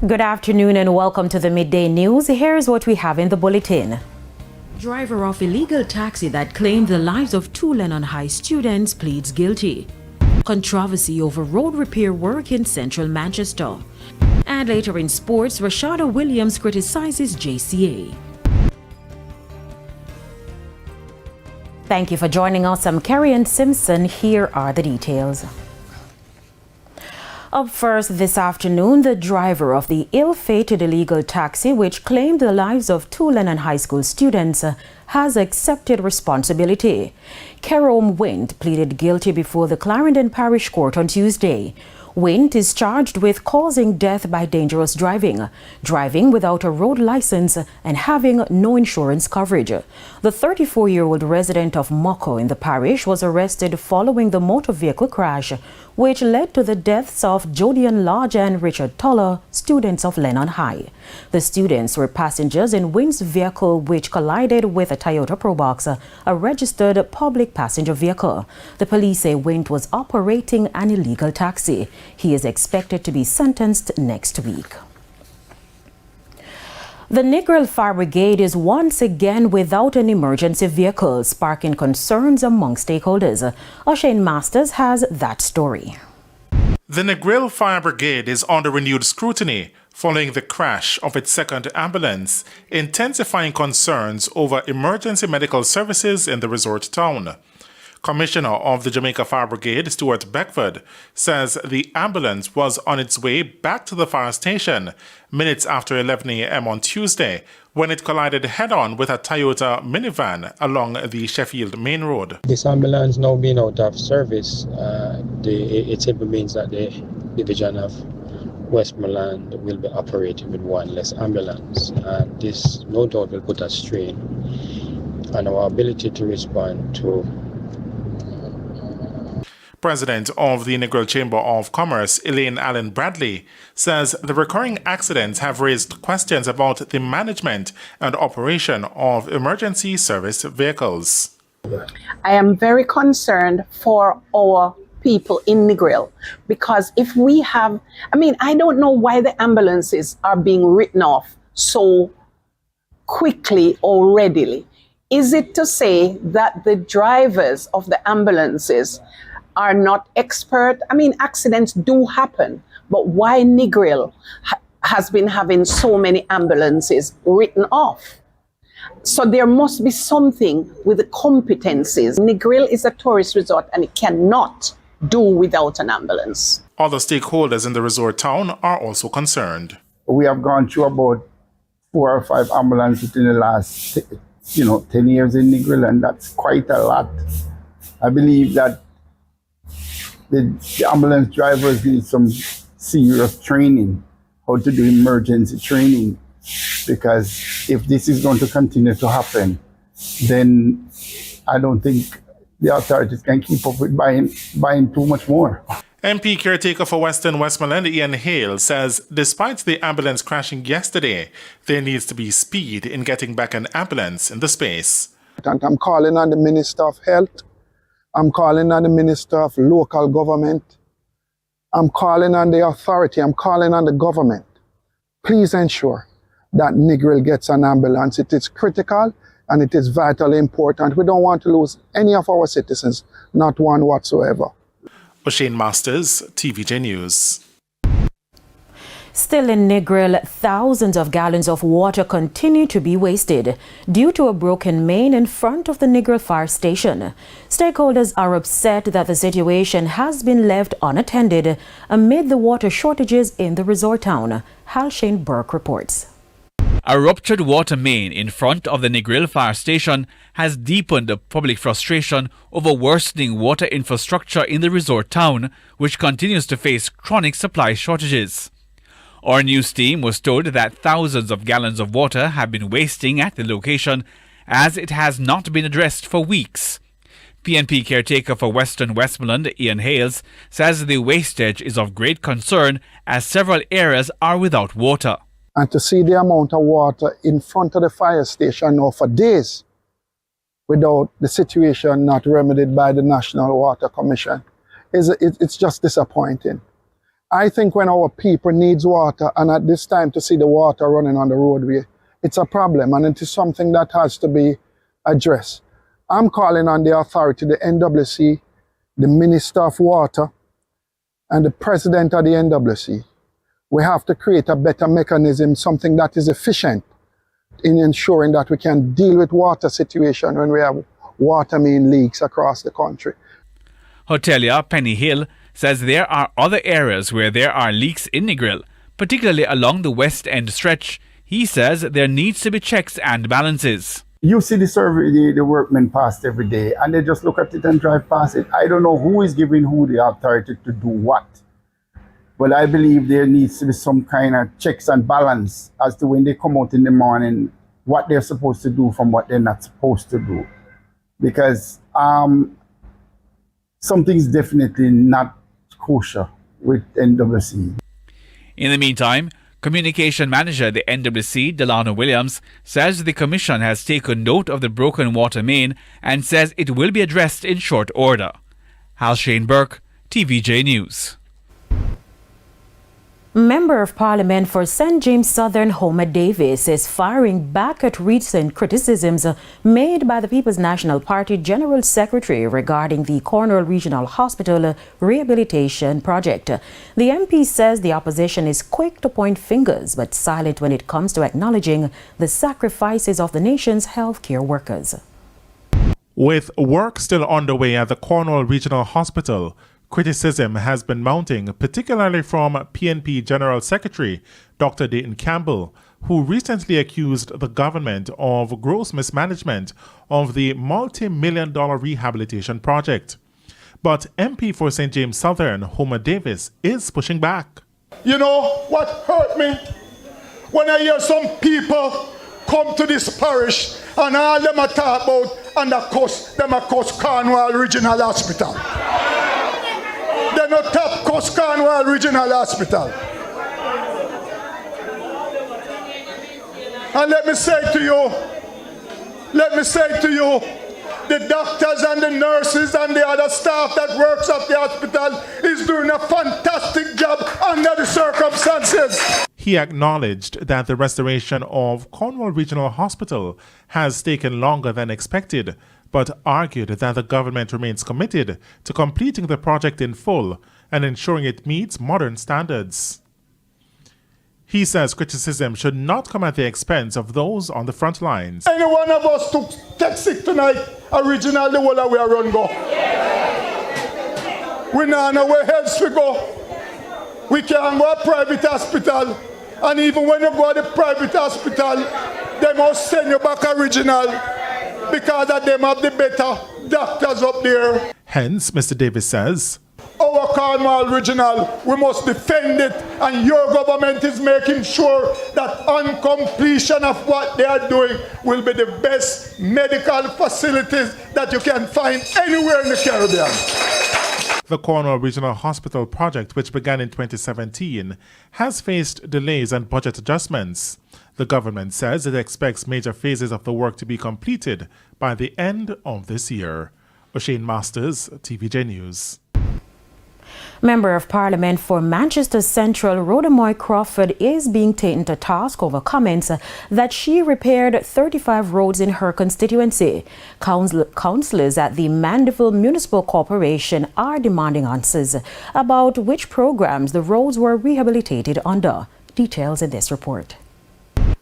Good afternoon and welcome to the Midday News. Here's what we have in the bulletin. Driver of illegal taxi that claimed the lives of 2 Lennon High students pleads guilty. Controversy over road repair work in central Manchester. And later in sports, Rashada Williams criticizes JCA. Thank you for joining us. I'm Carrie Simpson. Here are the details. Up first this afternoon, the driver of the ill-fated illegal taxi which claimed the lives of 2 Lennon High School students has accepted responsibility. Kerome Wint pleaded guilty before the Clarendon Parish Court on Tuesday. Wint is charged with causing death by dangerous driving, driving without a road license, and having no insurance coverage. The 34-year-old resident of Mocko in the parish was arrested following the motor vehicle crash, which led to the deaths of Jodian Lodge and Richard Toller, students of Lennon High. The students were passengers in Wint's vehicle, which collided with a Toyota Probox, a registered public passenger vehicle. The police say Wint was operating an illegal taxi. He is expected to be sentenced next week. The Negril Fire Brigade is once again without an emergency vehicle, sparking concerns among stakeholders. O'Shane Masters has that story. The Negril Fire Brigade is under renewed scrutiny following the crash of its second ambulance, intensifying concerns over emergency medical services in the resort town. Commissioner of the Jamaica Fire Brigade, Stuart Beckford, says the ambulance was on its way back to the fire station minutes after 11 a.m. on Tuesday when it collided head-on with a Toyota minivan along the Sheffield Main Road. This ambulance now being out of service, it simply means that the division of Westmoreland will be operating with one less ambulance, and this no doubt will put a strain on our ability to respond to. President of the Negril Chamber of Commerce, Elaine Allen Bradley, says the recurring accidents have raised questions about the management and operation of emergency service vehicles. I am very concerned for our people in Negril, because if we have, I don't know why the ambulances are being written off so quickly or readily. Is it to say that the drivers of the ambulances are not expert? Accidents do happen, but why Negril has been having so many ambulances written off? So there must be something with the competencies. Negril is a tourist resort and it cannot do without an ambulance. Other stakeholders in the resort town are also concerned. We have gone through about 4 or 5 ambulances in the last 10 years in Negril, and that's quite a lot. I believe that the ambulance drivers need some serious training, how to do emergency training, because if this is going to continue to happen, then I don't think the authorities can keep up with buying too much more. MP caretaker for Western Westmoreland, Ian Hale, says despite the ambulance crashing yesterday, there needs to be speed in getting back an ambulance in the space. And I'm calling on the Minister of Health. I'm calling on the Minister of Local Government. I'm calling on the authority. I'm calling on the government. Please ensure that Negril gets an ambulance. It is critical and it is vitally important. We don't want to lose any of our citizens, not one whatsoever. O'Shane Masters, TVJ News. Still in Negril, thousands of gallons of water continue to be wasted due to a broken main in front of the Negril fire station. Stakeholders are upset that the situation has been left unattended amid the water shortages in the resort town. Halshane Burke reports. A ruptured water main in front of the Negril fire station has deepened the public frustration over worsening water infrastructure in the resort town, which continues to face chronic supply shortages. Our news team was told that thousands of gallons of water have been wasting at the location as it has not been addressed for weeks. PNP caretaker for Western Westmoreland, Ian Hales, says the wastage is of great concern as several areas are without water. And to see the amount of water in front of the fire station now for days without the situation not remedied by the National Water Commission, it's just disappointing. I think when our people needs water, and at this time to see the water running on the roadway, it's a problem, and it is something that has to be addressed. I'm calling on the authority, the NWC, the Minister of Water, and the President of the NWC. We have to create a better mechanism, something that is efficient in ensuring that we can deal with water situation when we have water main leaks across the country. Hotelier Penny Hill says there are other areas where there are leaks in Negril, particularly along the West End stretch. He says there needs to be checks and balances. You see the survey, the workmen passed every day, and they just look at it and drive past it. I don't know who is giving who the authority to do what. But I believe there needs to be some kind of checks and balance as to when they come out in the morning, what they're supposed to do from what they're not supposed to do. Because something's definitely not kosher with NWC. In the meantime, Communication Manager at the NWC, Delano Williams, says the Commission has taken note of the broken water main and says it will be addressed in short order. Hal Shane Burke, TVJ News. Member of Parliament for St. James Southern Homer Davis is firing back at recent criticisms made by the People's National Party General Secretary regarding the Cornwall Regional Hospital rehabilitation project. The MP says the opposition is quick to point fingers but silent when it comes to acknowledging the sacrifices of the nation's healthcare workers. With work still underway at the Cornwall Regional Hospital, criticism has been mounting, particularly from PNP General Secretary Dr. Dayton Campbell, who recently accused the government of gross mismanagement of the multi-million-dollar rehabilitation project. But MP for St. James Southern, Homer Davis, is pushing back. You know what hurt me? When I hear some people come to this parish and all them are talk about and of course them are course Cornwall Regional Hospital. They're not top cost Cornwall Regional Hospital. And let me say to you, the doctors and the nurses and the other staff that works at the hospital is doing a fantastic job under the circumstances. He acknowledged that the restoration of Cornwall Regional Hospital has taken longer than expected, but argued that the government remains committed to completing the project in full and ensuring it meets modern standards. He says criticism should not come at the expense of those on the front lines. Any one of us took take sick tonight, original the whole way run go. We now know where else we go. We can go to a private hospital, and even when you go to the private hospital, they must send you back original because of them have the better doctors up there. Hence, Mr. Davis says, our Cornwall Regional, we must defend it, and your government is making sure that on completion of what they are doing will be the best medical facilities that you can find anywhere in the Caribbean. The Cornwall Regional Hospital project, which began in 2017, has faced delays and budget adjustments. The government says it expects major phases of the work to be completed by the end of this year. O'Shane Masters, TVJ News. Member of Parliament for Manchester Central, Rhoda Moy Crawford, is being taken to task over comments that she repaired 35 roads in her constituency. Councillors at the Mandeville Municipal Corporation are demanding answers about which programs the roads were rehabilitated under. Details in this report.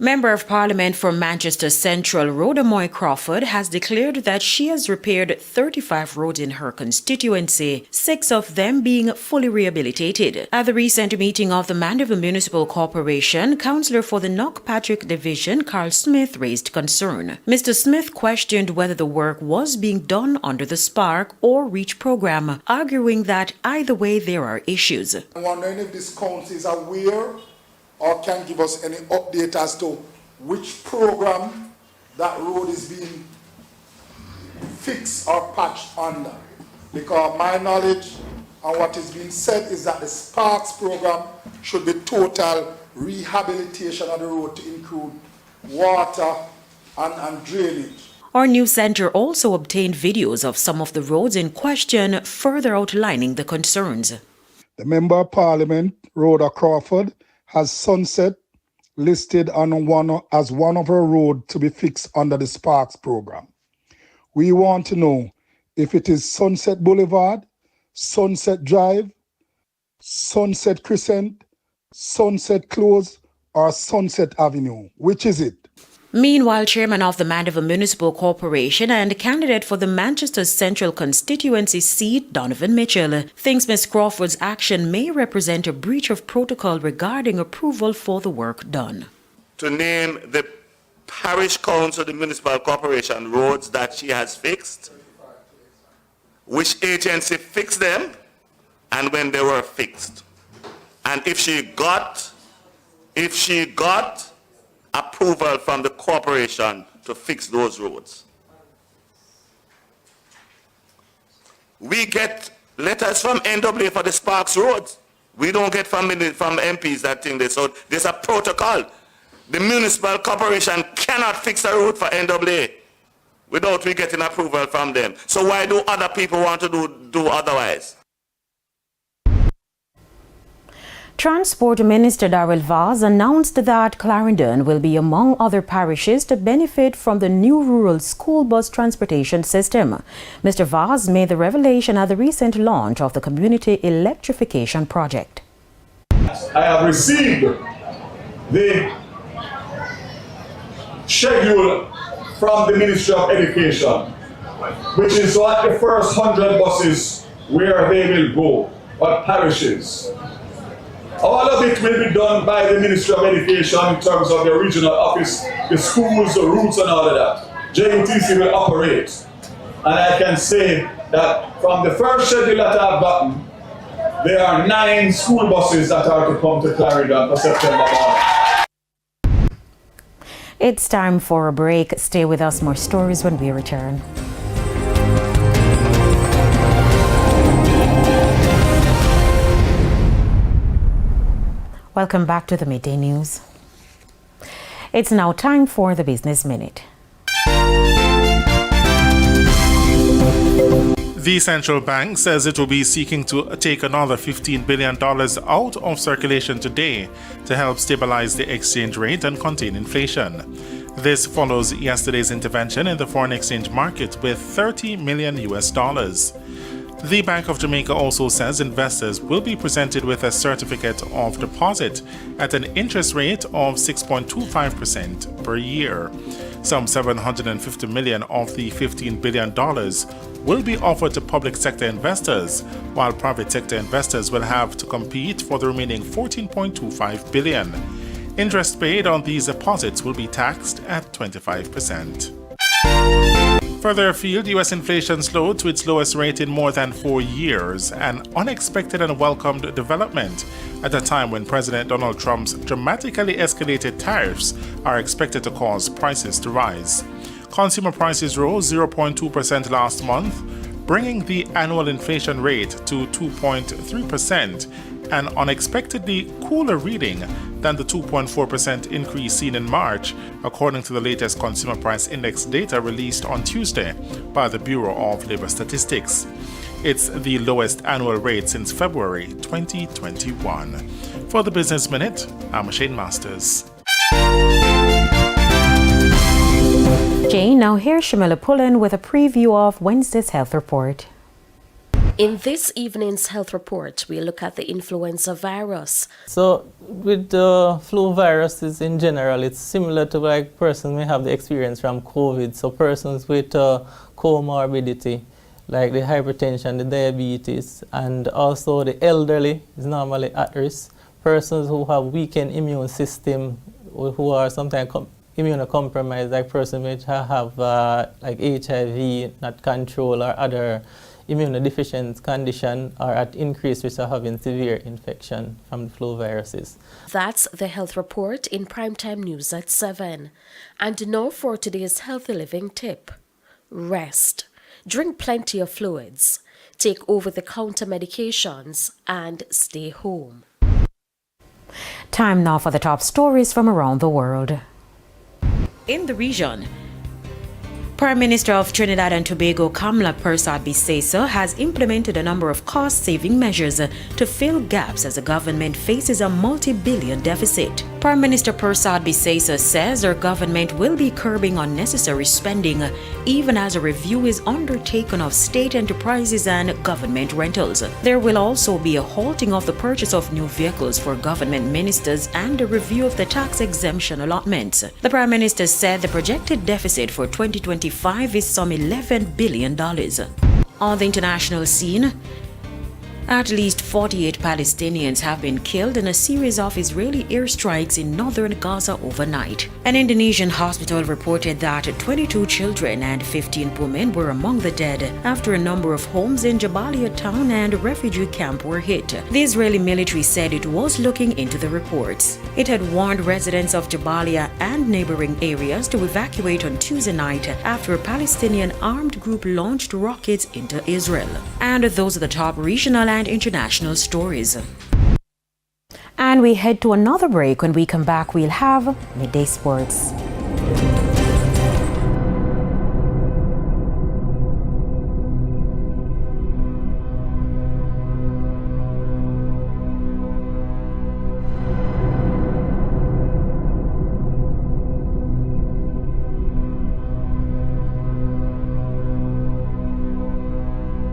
Member of Parliament for Manchester Central, Rhoda Moy Crawford, has declared that she has repaired 35 roads in her constituency, 6 of them being fully rehabilitated. At the recent meeting of the Mandeville Municipal Corporation, Councillor for the Knockpatrick Division, Carl Smith, raised concern. Mr. Smith questioned whether the work was being done under the Spark or REACH program, arguing that either way there are issues. I'm wondering if this council is aware or can give us any update as to which program that road is being fixed or patched under. Because my knowledge and what is being said is that the Sparks program should be total rehabilitation of the road to include water and drainage. Our news centre also obtained videos of some of the roads in question, further outlining the concerns. The Member of Parliament, Rhoda Crawford, has Sunset listed as one of her roads to be fixed under the Sparks program. We want to know if it is Sunset Boulevard, Sunset Drive, Sunset Crescent, Sunset Close, or Sunset Avenue. Which is it? Meanwhile, Chairman of the Mandeville Municipal Corporation and candidate for the Manchester Central constituency seat, Donovan Mitchell, thinks Ms. Crawford's action may represent a breach of protocol regarding approval for the work done. To name the parish council, the municipal corporation roads that she has fixed, which agency fixed them, and when they were fixed. And if she got approval from the corporation to fix those roads. We get letters from NWA for the Sparks roads. We don't get from MPs that thing. So there's a protocol. The municipal corporation cannot fix a road for NWA without we getting approval from them. So why do other people want to do otherwise? Transport Minister Daryl Vaz announced that Clarendon will be among other parishes to benefit from the new rural school bus transportation system. Mr. Vaz made the revelation at the recent launch of the community electrification project. I have received the schedule from the Ministry of Education, which is like the first 100 buses where they will go, what parishes. All of it will be done by the Ministry of Education in terms of the regional office, the schools, the routes and all of that. JUTC will operate. And I can say that from the first schedule that I've gotten, there are 9 school buses that are to come to Clarendon for September 1. It's time for a break. Stay with us, more stories when we return. Welcome back to the Midday News. It's now time for the Business Minute. The central bank says it will be seeking to take another $15 billion out of circulation today to help stabilize the exchange rate and contain inflation. This follows yesterday's intervention in the foreign exchange market with $30 million. The Bank of Jamaica also says investors will be presented with a certificate of deposit at an interest rate of 6.25% per year. Some $750 million of the $15 billion will be offered to public sector investors, while private sector investors will have to compete for the remaining $14.25 billion. Interest paid on these deposits will be taxed at 25%. Further afield, U.S. inflation slowed to its lowest rate in more than 4 years, an unexpected and welcomed development at a time when President Donald Trump's dramatically escalated tariffs are expected to cause prices to rise. Consumer prices rose 0.2% last month, bringing the annual inflation rate to 2.3%, an unexpectedly cooler reading than the 2.4% increase seen in March, according to the latest Consumer Price Index data released on Tuesday by the Bureau of Labor Statistics. It's the lowest annual rate since February 2021. For the Business Minute, I'm Shane Masters. Jane, now here's Shamila Pullen with a preview of Wednesday's health report. In this evening's health report, we look at the influenza virus. So with the flu viruses in general, it's similar to like persons may have the experience from COVID. So persons with comorbidity, like the hypertension, the diabetes, and also the elderly is normally at risk. Persons who have weakened immune system, who are sometimes immunocompromised, like persons which have like HIV, not control, or other immunodeficient condition, are at increased risk of having severe infection from the flu viruses. That's the health report in Primetime News at 7. And now for today's healthy living tip. Rest. Drink plenty of fluids. Take over-the-counter medications and stay home. Time now for the top stories from around the world. In the region, Prime Minister of Trinidad and Tobago Kamla Persad Bissesa has implemented a number of cost-saving measures to fill gaps as the government faces a multi-billion deficit. Prime Minister Persad Bissesa says their government will be curbing unnecessary spending even as a review is undertaken of state enterprises and government rentals. There will also be a halting of the purchase of new vehicles for government ministers and a review of the tax exemption allotments. The Prime Minister said the projected deficit for 2025 is some $11 billion. On the international scene, at least 48 Palestinians have been killed in a series of Israeli airstrikes in northern Gaza overnight. An Indonesian hospital reported that 22 children and 15 women were among the dead after a number of homes in Jabalia town and refugee camp were hit. The Israeli military said it was looking into the reports. It had warned residents of Jabalia and neighboring areas to evacuate on Tuesday night after a Palestinian armed group launched rockets into Israel. And those are the top regional and international stories. And we head to another break. When we come back, we'll have Midday Sports.